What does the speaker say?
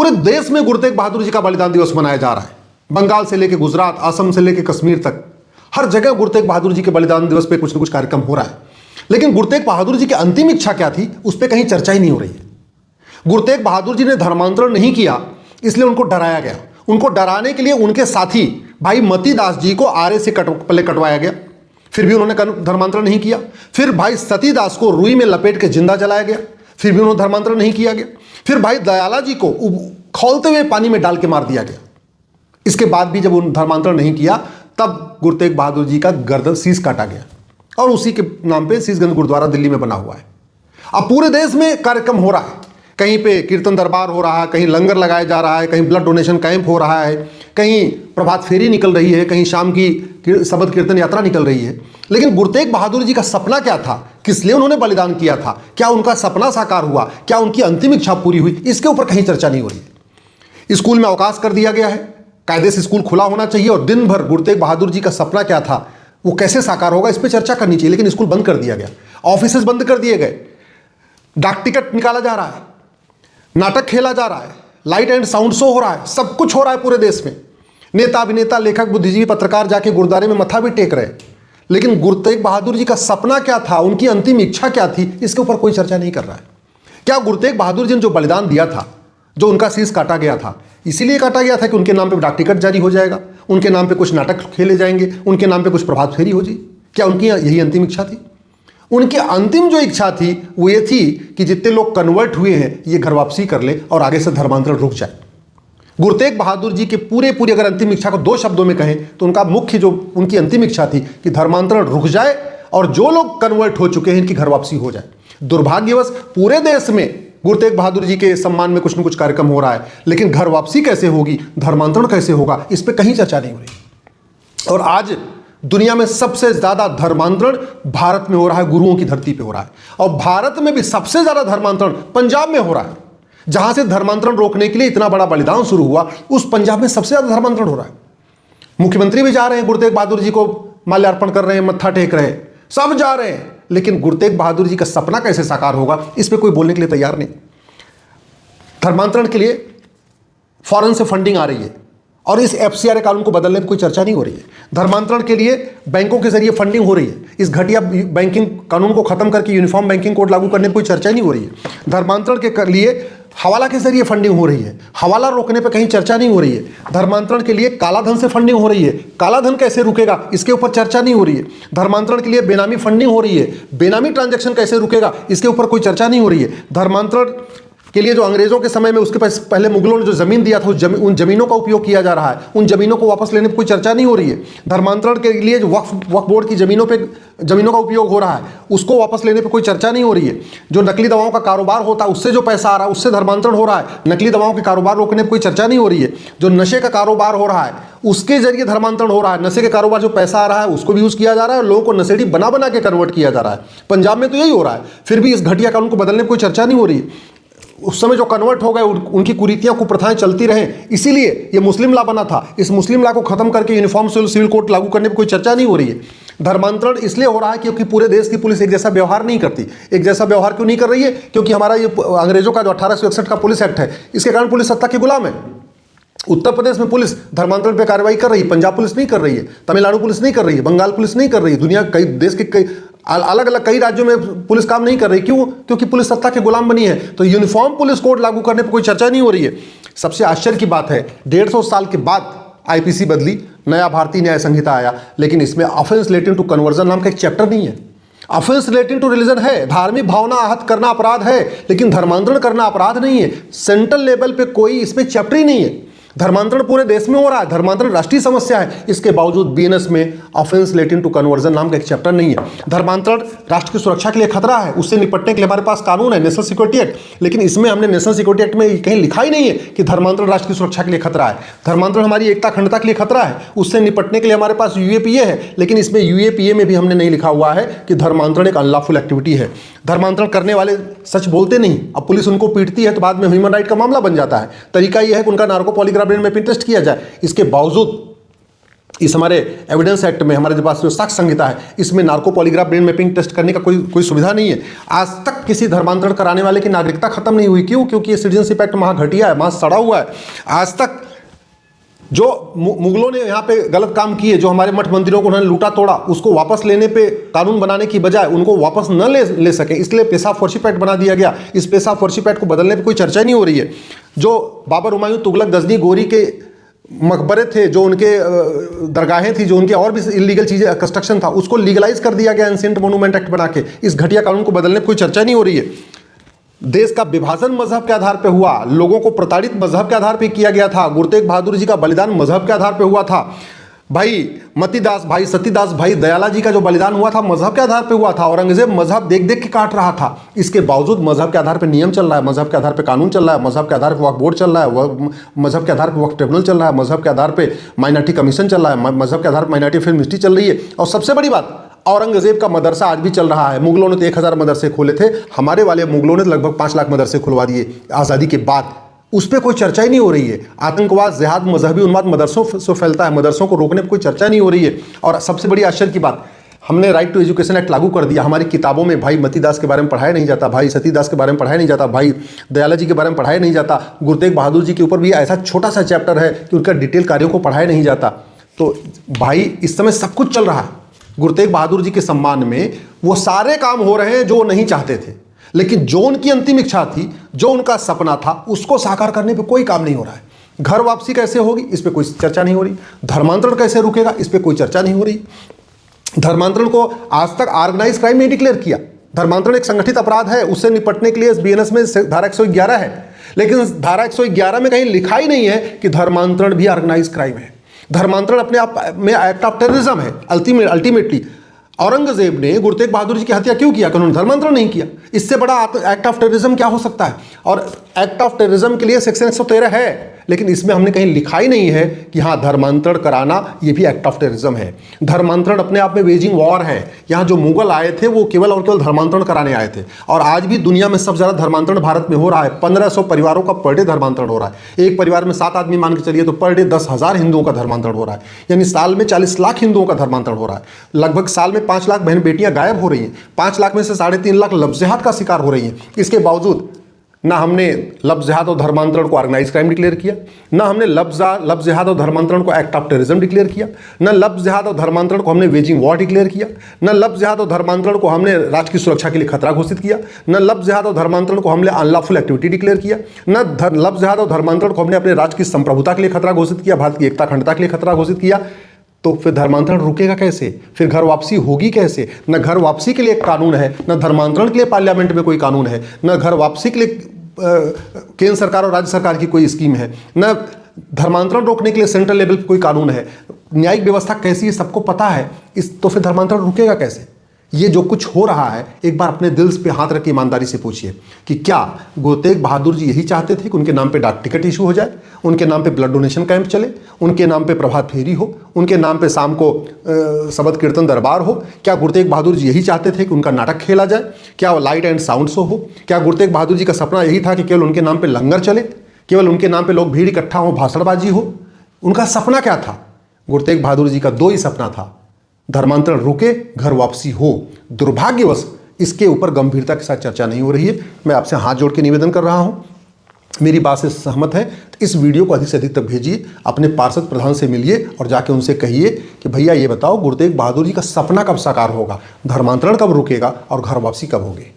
पूरे देश में गुरु तेग बहादुर जी का बलिदान दिवस मनाया जा रहा है। बंगाल से लेकर गुजरात, असम से लेकर कश्मीर तक हर जगह गुरु तेग बहादुर जी के बलिदान दिवस पे कुछ न कुछ कार्यक्रम हो रहा है। लेकिन गुरु तेग बहादुर जी की अंतिम इच्छा क्या थी, उस पर कहीं चर्चा ही नहीं हो रही है। गुरु तेग बहादुर जी ने धर्मांतरण नहीं किया, इसलिए उनको डराया गया। उनको डराने के लिए उनके साथी भाई मती दास जी को आरे से पहले कटवाया गया, फिर भी उन्होंने धर्मांतरण नहीं किया। फिर भाई सती दास को रुई में लपेट के जिंदा जलाया गया, फिर भी उन्होंने धर्मांतरण नहीं किया गया। फिर भाई दयाला जी को खौलते हुए पानी में डाल के मार दिया गया। इसके बाद भी जब उन्होंने धर्मांतरण नहीं किया, तब गुरु तेग बहादुर जी का गर्दन शीश काटा गया और उसी के नाम पे शीशगंज गुरुद्वारा दिल्ली में बना हुआ है। अब पूरे देश में कार्यक्रम हो रहा है, कहीं पे कीर्तन दरबार हो रहा है, कहीं लंगर लगाया जा रहा है, कहीं ब्लड डोनेशन कैंप हो रहा है, कहीं प्रभात फेरी निकल रही है, कहीं शाम की शबद कीर्तन यात्रा निकल रही है। लेकिन गुरु तेग बहादुर जी का सपना क्या था, किस लिए उन्होंने बलिदान किया था, क्या उनका सपना साकार हुआ, क्या उनकी अंतिम इच्छा पूरी हुई, इसके ऊपर कहीं चर्चा नहीं हो रही है। स्कूल में अवकाश कर दिया गया है, कायदे से स्कूल खुला होना चाहिए और दिन भर गुरु तेग बहादुर जी का सपना क्या था, वो कैसे साकार होगा, इस पर चर्चा करनी चाहिए। लेकिन स्कूल बंद कर दिया गया, ऑफिसेज बंद कर दिए गए, डाक टिकट निकाला जा रहा है, नाटक खेला जा रहा है, लाइट एंड साउंड शो हो रहा है, सब कुछ हो रहा है पूरे देश में। नेता अभिनेता लेखक बुद्धिजीवी पत्रकार जाके गुरुद्वारे में मत्था भी टेक रहे हैं। लेकिन गुरु तेग बहादुर जी का सपना क्या था, उनकी अंतिम इच्छा क्या थी, इसके ऊपर कोई चर्चा नहीं कर रहा है। क्या गुरु तेग बहादुर जी ने जो बलिदान दिया था, जो उनका शीश काटा गया था, इसीलिए काटा गया था कि उनके नाम पे डाक टिकट जारी हो जाएगा, उनके नाम पे कुछ नाटक खेले जाएंगे, उनके नाम पे कुछ प्रभात फेरी हो जाएगी? क्या उनकी यही अंतिम इच्छा थी? उनकी अंतिम जो इच्छा थी वो ये थी कि जितने लोग कन्वर्ट हुए हैं ये घर वापसी कर ले और आगे से धर्मांतरण रुक जाए। गुरु तेग बहादुर जी के पूरी अगर अंतिम इच्छा को दो शब्दों में कहें तो उनका मुख्य जो उनकी अंतिम इच्छा थी कि धर्मांतरण रुक जाए और जो लोग कन्वर्ट हो चुके हैं इनकी घर वापसी हो जाए। दुर्भाग्यवश पूरे देश में गुरु तेग बहादुर जी के सम्मान में कुछ न कुछ कार्यक्रम हो रहा है, लेकिन घर वापसी कैसे होगी, धर्मांतरण कैसे होगा, इस पर कहीं चर्चा नहीं हो रही। और आज दुनिया में सबसे ज्यादा धर्मांतरण भारत में हो रहा है, गुरुओं की धरती पे हो रहा है। और भारत में भी सबसे ज्यादा धर्मांतरण पंजाब में हो रहा है, जहां से धर्मांतरण रोकने के लिए इतना बड़ा बलिदान शुरू हुआ, उस पंजाब में सबसे ज्यादा धर्मांतरण हो रहा है। मुख्यमंत्री भी जा रहे हैं, गुरु तेग बहादुर जी को माल्यार्पण कर रहे हैं, मत्था टेक रहे हैं, सब जा रहे हैं, लेकिन गुरु तेग बहादुर जी का सपना कैसे साकार होगा, इस पर कोई बोलने के लिए तैयार नहीं। धर्मांतरण के लिए फॉरेन से फंडिंग आ रही है और इस एफसीआरए कानून को बदलने की कोई चर्चा नहीं हो रही है। धर्मांतरण के लिए बैंकों के जरिए फंडिंग हो रही है, इस घटिया बैंकिंग कानून को खत्म करके यूनिफॉर्म बैंकिंग कोड लागू करने की कोई चर्चा नहीं हो रही है। धर्मांतरण के लिए हवाला के जरिए फंडिंग हो रही है, हवाला रोकने पर कहीं चर्चा नहीं हो रही है। धर्मांतरण के लिए काला धन से फंडिंग हो रही है, काला धन कैसे रुकेगा, इसके ऊपर चर्चा नहीं हो रही है। धर्मांतरण के लिए बेनामी फंडिंग हो रही है, बेनामी ट्रांजैक्शन कैसे रुकेगा, इसके ऊपर कोई चर्चा नहीं हो रही है। धर्मांतरण के लिए जो अंग्रेजों के समय में उसके पास पहले मुगलों ने जो जमीन दिया था उन जमीनों का उपयोग किया जा रहा है, उन जमीनों को वापस लेने पर कोई चर्चा नहीं हो रही है। धर्मांतरण के लिए जो वक्फ बोर्ड की जमीनों का उपयोग हो रहा है, उसको वापस लेने पर कोई चर्चा नहीं हो रही है। जो नकली दवाओं का कारोबार होता है, उससे जो पैसा आ रहा है, उससे धर्मांतरण हो रहा है, नकली दवाओं के कारोबार रोकने पर कोई चर्चा नहीं हो रही है। जो नशे का कारोबार हो रहा है, उसके जरिए धर्मांतरण हो रहा है, नशे के कारोबार जो पैसा आ रहा है उसको भी यूज किया जा रहा है, लोगों को नशेड़ी बना बना के कन्वर्ट किया जा रहा है। पंजाब में तो यही हो रहा है, फिर भी इस घटिया कानून को बदलने पर कोई चर्चा नहीं हो रही है। उस समय जो कन्वर्ट हो गए उनकी कुरीतियां कुप्रथाएं चलती रहें, इसीलिए ये मुस्लिम लॉ बना था। इस मुस्लिम लॉ को खत्म करके यूनिफॉर्म सिविल कोड लागू करने पर कोई चर्चा नहीं हो रही है। धर्मांतरण इसलिए हो रहा है क्योंकि पूरे देश की पुलिस एक जैसा व्यवहार नहीं करती। एक जैसा व्यवहार क्यों नहीं कर रही है? क्योंकि हमारा ये अंग्रेजों का जो 1861 का पुलिस एक्ट है, इसके कारण पुलिस सत्ता के गुलाम है। उत्तर प्रदेश में पुलिस धर्मांतरण पे कार्रवाई कर रही है, पंजाब पुलिस नहीं कर रही है, तमिलनाडु पुलिस नहीं कर रही है, बंगाल पुलिस नहीं कर रही है, दुनिया कई देश के कई अलग अलग कई राज्यों में पुलिस काम नहीं कर रही। क्यों? क्योंकि पुलिस सत्ता के गुलाम बनी है। तो यूनिफॉर्म पुलिस कोड लागू करने पर कोई चर्चा नहीं हो रही है। सबसे आश्चर्य की बात है, 150 साल के बाद आईपीसी बदली, नया भारतीय न्याय संहिता आया, लेकिन इसमें ऑफेंस रिलेटिंग टू कन्वर्जन नाम का एक चैप्टर नहीं है। ऑफेंस रिलेटिंग टू रिलीजन है, धार्मिक भावना आहत करना अपराध है, लेकिन धर्मांतरण करना अपराध नहीं है। सेंट्रल लेवल पे कोई इसमें चैप्टर ही नहीं है। धर्मांतरण पूरे देश में हो रहा है, धर्मांतरण राष्ट्रीय समस्या है, इसके बावजूद बीएनएस में ऑफेंस रिलेटिंग टू कन्वर्जन नाम का एक चैप्टर नहीं है। धर्मांतरण राष्ट्र की सुरक्षा के लिए खतरा है, उससे निपटने के लिए हमारे पास कानून है, नेशनल सिक्योरिटी एक्ट, लेकिन इसमें हमने नेशनल सिक्योरिटी एक्ट में कहीं लिखा ही नहीं है कि धर्मांतरण राष्ट्र की सुरक्षा के लिए खतरा है। धर्मांतरण हमारी एकता अखंडता के लिए खतरा है, उससे निपटने के लिए हमारे पास यूएपीए है, लेकिन इसमें यूएपीए में भी हमने नहीं लिखा हुआ है कि धर्मांतरण एक अनलॉफुल एक्टिविटी है। धर्मांतरण करने वाले सच बोलते नहीं, अब पुलिस उनको पीटती है तो बाद में ह्यूमन राइट का मामला बन जाता है। तरीका यह है कि उनका narco polygraph brain mapping test किया जाए। इसके बावजूद इस हमारे एविडेंस एक्ट में, हमारे पास जो साक्ष्य संहिता है, इसमें narco polygraph brain mapping test करने का कोई सुविधा नहीं है। आज तक किसी धर्मांतरण कराने वाले की नागरिकता खत्म नहीं हुई। क्यों? क्योंकि ये सिटीजनशिप एक्ट महा घटिया है, महा सड़ा हुआ है। आज तक जो मुगलों ने यहाँ पे गलत काम किए, जो हमारे मठ मंदिरों को उन्होंने लूटा तोड़ा, उसको वापस लेने पे कानून बनाने की बजाय उनको वापस न ले सके, इसलिए पेशाब वर्शिप एक्ट बना दिया गया। इस पेशाब वर्शिप एक्ट को बदलने पे कोई चर्चा नहीं हो रही है। जो बाबर, हुमायूं, तुगलक, गजनी, गोरी के मकबरे थे, जो उनके दरगाहें थी, जो उनके और भी इलीगल चीज़ें कंस्ट्रक्शन था, उसको लीगलाइज कर दिया गया एंशिएंट मोनूमेंट एक्ट बना के। इस घटिया कानून को बदलने पर कोई चर्चा नहीं हो रही है। देश का विभाजन मजहब के आधार पे हुआ, लोगों को प्रताड़ित मजहब के आधार पे किया गया था। गुरु तेग बहादुर जी का बलिदान मजहब के आधार पे हुआ था। भाई मतीदास भाई, सतीदास भाई, दयाला जी का जो बलिदान हुआ था मजहब के आधार पे हुआ था। औरंगजेब मजहब देख देख के काट रहा था। इसके बावजूद मजहब के आधार पे नियम चल रहा है, मजहब के आधार पे कानून चल रहा है, मजहब के आधार पे वक्फ बोर्ड चल रहा है, मजहब के आधार पे वक्फ ट्रिब्यूनल चल रहा है, मजहब के आधार पे माइनॉरिटी कमीशन चल रहा है, मजहब के आधार पर माइनॉरिटी फिल्म मिनिस्ट्री चल रही है। और सबसे बड़ी बात, औरंगजेब का मदरसा आज भी चल रहा है। मुगलों ने तो 1000 मदरसे खोले थे, हमारे वाले मुगलों ने लगभग 5 लाख मदरसे खुलवा दिए आज़ादी के बाद। उस पर कोई चर्चा ही नहीं हो रही है। आतंकवाद, जिहाद, मजहबी उन्माद मदरसों से फैलता है, मदरसों को रोकने पर कोई चर्चा नहीं हो रही है। और सबसे बड़ी आश्चर्य की बात, हमने राइट टू एजुकेशन एक्ट लागू कर दिया। हमारी किताबों में भाई मतीदास के बारे में पढ़ाया नहीं जाता, भाई सतीदास के बारे में पढ़ाया नहीं जाता, भाई दयाला जी के बारे में पढ़ाया नहीं जाता। गुरु तेग बहादुर जी के ऊपर भी ऐसा छोटा सा चैप्टर है कि उनका डिटेल कार्यों को पढ़ाया नहीं जाता। तो भाई इस समय सब कुछ चल रहा है। गुरु तेग बहादुर जी के सम्मान में वो सारे काम हो रहे हैं जो वो नहीं चाहते थे, लेकिन जो उनकी अंतिम इच्छा थी, जो उनका सपना था, उसको साकार करने पे कोई काम नहीं हो रहा है। घर वापसी कैसे होगी, इस पे कोई चर्चा नहीं हो रही। धर्मांतरण कैसे रुकेगा, इस पे कोई चर्चा नहीं हो रही। धर्मांतरण को आज तक ऑर्गेनाइज क्राइम नहीं डिक्लेयर किया। धर्मांतरण एक संगठित अपराध है, उससे निपटने के लिए बीएनएस में धारा 111 है, लेकिन धारा 111 में कहीं लिखा ही नहीं है कि धर्मांतरण भी ऑर्गेनाइज क्राइम है। धर्मांतरण अपने आप में एक्ट ऑफ टेररिज्म है। अल्टीमेटली औरंगजेब ने गुरु तेग बहादुर जी की हत्या क्यों किया? उन्होंने धर्मांतरण नहीं किया। इससे बड़ा एक्ट ऑफ टेररिज्म क्या हो सकता है? और एक्ट ऑफ टेररिज्म के लिए सेक्शन 113 है, लेकिन इसमें हमने कहीं लिखा ही नहीं है कि हाँ धर्मांतरण कराना ये भी एक्ट ऑफ टेररिज्म है। धर्मांतरण अपने आप में वेजिंग वॉर है। यहाँ जो मुगल आए थे वो केवल और केवल धर्मांतरण कराने आए थे, और आज भी दुनिया में सबसे ज़्यादा धर्मांतरण भारत में हो रहा है। 1500 परिवारों का पर डे धर्मांतरण हो रहा है। एक परिवार में 7 आदमी मान के चलिए तो पर डे 10,000 हिंदुओं का धर्मांतरण हो रहा है। यानी साल में 40 लाख हिंदुओं का धर्मांतरण हो रहा है। लगभग साल में 5 लाख बहन बेटियां गायब हो रही हैं। 5 लाख में से 3.5 लाख लफ्ज़-ए-जिहाद का शिकार हो रही हैं। इसके बावजूद ना हमने लफ्ज़-ए-जिहाद और धर्मांतरण को ऑर्गेनाइज क्राइम डिक्लेयर किया, ना हमने लफ्ज़-ए-जिहाद और धर्मांतरण को एक्ट ऑफ टेररिज्म डिक्लेयर किया, ना लफ्ज़-ए-जिहाद और धर्मांतरण को हमने वेजिंग वॉर डिक्लेयर किया, ना लफ्ज़-ए-जिहाद और धर्मांतरण को हमने राष्ट्र की सुरक्षा के लिए खतरा घोषित किया, ना लफ्ज़-ए-जिहाद और धर्मांतरण को हमने अनलॉफुल एक्टिविटी डिक्लेयर किया, ना लफ्ज़-ए-जिहाद और धर्मांतरण को हमने अपने राज्य की संप्रभुता के लिए खतरा घोषित किया, भारत की एकता अखंडता के लिए खतरा घोषित किया। तो फिर धर्मांतरण रुकेगा कैसे? फिर घर वापसी होगी कैसे? न घर वापसी के लिए एक कानून है, न धर्मांतरण के लिए पार्लियामेंट में कोई कानून है, न घर वापसी के लिए केंद्र सरकार और राज्य सरकार की कोई स्कीम है, न धर्मांतरण रोकने के लिए सेंट्रल लेवल पर कोई कानून है। न्यायिक व्यवस्था कैसी है सबको पता है। तो फिर धर्मांतरण रुकेगा कैसे? ये जो कुछ हो रहा है, एक बार अपने दिल पे हाथ रख के ईमानदारी से पूछिए कि क्या गुरु तेग बहादुर जी यही चाहते थे कि उनके नाम पे डाक टिकट इशू हो जाए, उनके नाम पे ब्लड डोनेशन कैंप चले, उनके नाम पे प्रभात फेरी हो, उनके नाम पे शाम को शबद कीर्तन दरबार हो? क्या गुरु तेग बहादुर जी यही चाहते थे कि उनका नाटक खेला जाए? क्या लाइट एंड साउंड शो हो? क्या गुरु तेग बहादुर जी का सपना यही था कि केवल उनके नाम पर लंगर चले, केवल उनके नाम पर लोग भीड़ इकट्ठा हो, भाषणबाजी हो? उनका सपना क्या था? गुरु तेग बहादुर जी का 2 ही सपना था, धर्मांतरण रुके, घर वापसी हो। दुर्भाग्यवश इसके ऊपर गंभीरता के साथ चर्चा नहीं हो रही है। मैं आपसे हाथ जोड़ के निवेदन कर रहा हूं, मेरी बात से सहमत है तो इस वीडियो को अधिक से अधिक तक भेजिए, अपने पार्षद प्रधान से मिलिए और जाके उनसे कहिए कि भैया ये बताओ गुरु तेग बहादुर जी का सपना कब साकार होगा, धर्मांतरण कब रुकेगा और घर वापसी कब होगी।